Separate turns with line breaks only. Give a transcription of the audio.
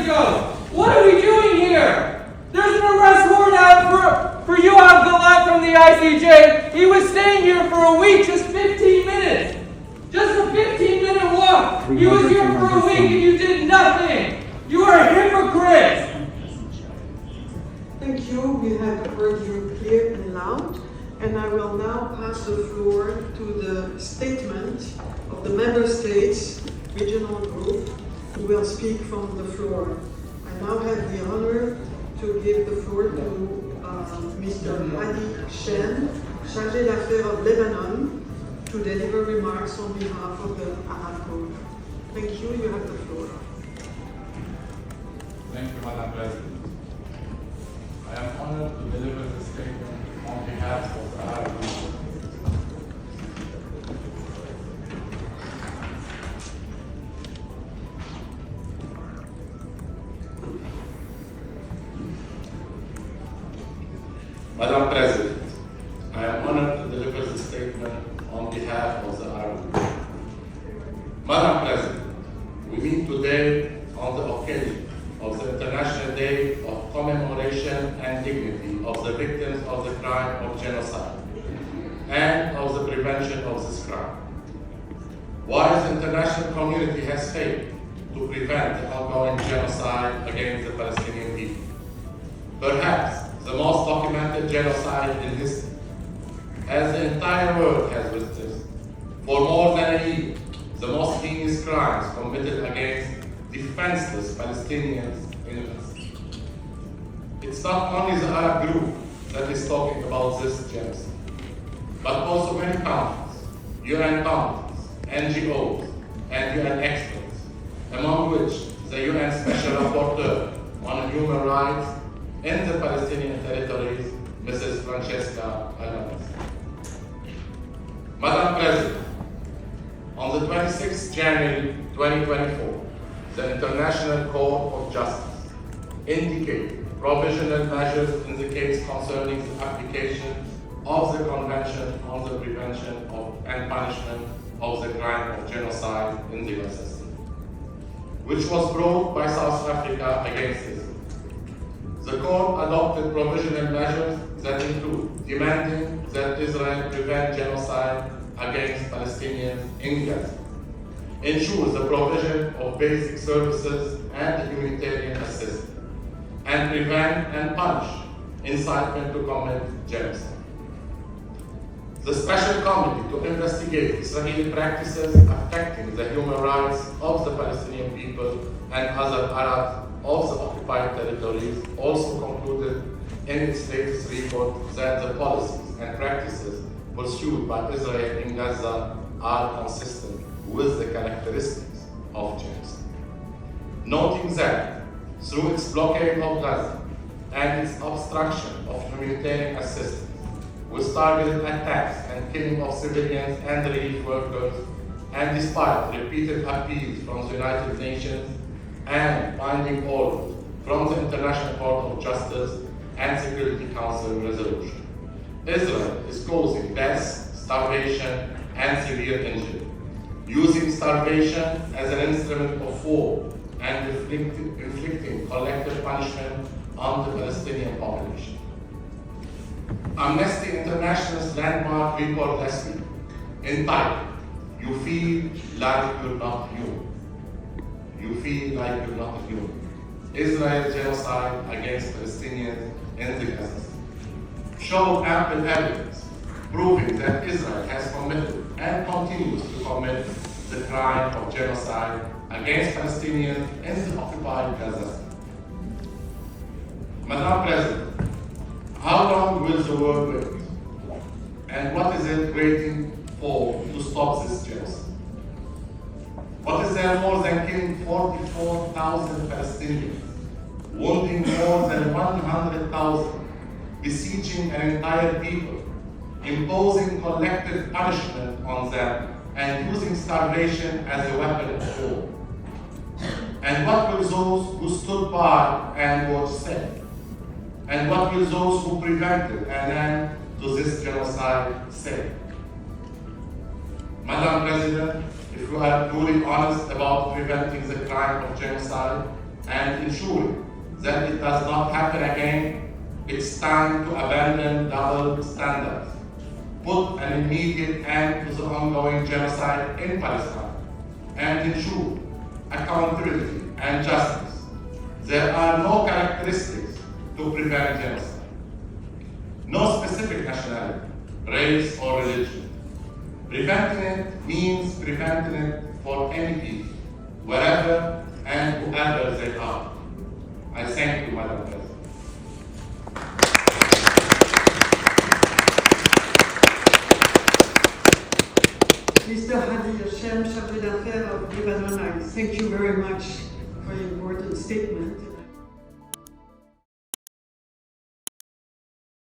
ago. What are we doing here? There's an arrest warrant out for Yoav Galat from the ICJ. He was staying here for a week, just 15 minutes. Just a 15-minute walk. He was here for a week and you did nothing. You are hypocrites.
Thank you. We have heard you clear and loud. And I will now pass the floor to the statement of the Member States Regional Group who will speak from the floor. I now have the honor to give the floor to Mr. Hadi Shen, Chargé d'Affaires of Lebanon, to deliver remarks on behalf of the Arab Group. Thank you. You have the floor.
Thank you, Madam President. I am honored to deliver this statement on behalf of the Arab Group. Madam President, I am honored to deliver this statement on behalf of the Arab Group. Madam President, we meet today on the occasion of the International Day of Commemoration and Dignity of the victims of the crime of genocide and of the prevention of this crime. While the international community has failed to prevent the ongoing genocide against the Palestinian people, perhaps the most documented genocide in history, as the entire world has witnessed for more than a year, the most heinous crimes committed against defenseless Palestinians innocents. It's not only the Arab group that is talking about this genocide, but also many countries, UN countries, NGOs, and UN experts, among which the UN Special Rapporteur on Human Rights in the Palestinian territories, Mrs. Francesca Albanese. Madam President, on the 26th January 2024, the International Court of Justice indicated provisional measures in the case concerning the application of the Convention on the Prevention of and Punishment of the Crime of Genocide in the Gaza Strip, which was brought by South Africa against Israel. The court adopted provisional measures that include demanding that Israel prevent genocide against Palestinians in Gaza, ensure the provision of basic services and humanitarian assistance, and prevent and punish incitement to commit genocide. The Special Committee to investigate Israeli practices affecting the human rights of the Palestinian people and other Arabs of the occupied territories also concluded in its latest report that the policies and practices pursued by Israel in Gaza are consistent with the characteristics of genocide, noting that through its blockade of Gaza and its obstruction of humanitarian assistance, with targeted attacks and killing of civilians and relief workers, and despite repeated appeals from the United Nations and binding orders from the International Court of Justice and Security Council resolution, Israel is causing death, starvation, and severe injury, using starvation as an instrument of war and inflicting collective punishment on the Palestinian population. Amnesty International's landmark report last week, entitled, "You Feel Like You're Not Human." You feel like you're not human. Israel's genocide against Palestinians in the Gaza showed ample evidence proving that Israel has committed and continues to commit the crime of genocide against Palestinians in the occupied Gaza. Madam President, how long will the world wait? And what is it waiting for to stop this genocide? What is there more than killing 44,000 Palestinians, wounding more than 100,000, besieging an entire people, imposing collective punishment on them, and using starvation as a weapon of war? And what will those who stood by and watched say? And what will those who prevented an end to this genocide say? Madam President, if you are truly honest about preventing the crime of genocide, and ensuring that it does not happen again, it's time to abandon double standards, put an immediate end to the ongoing genocide in Palestine, and ensure accountability and justice. There are no characteristics to prevent genocide. No specific nationality, race, or religion. Preventing it means preventing it for any people, wherever and whoever they are. I thank you, Madam President.
Mr. Hadi Hashem, Chargé d'Affaires of Lebanon, I thank you very much for your important statement.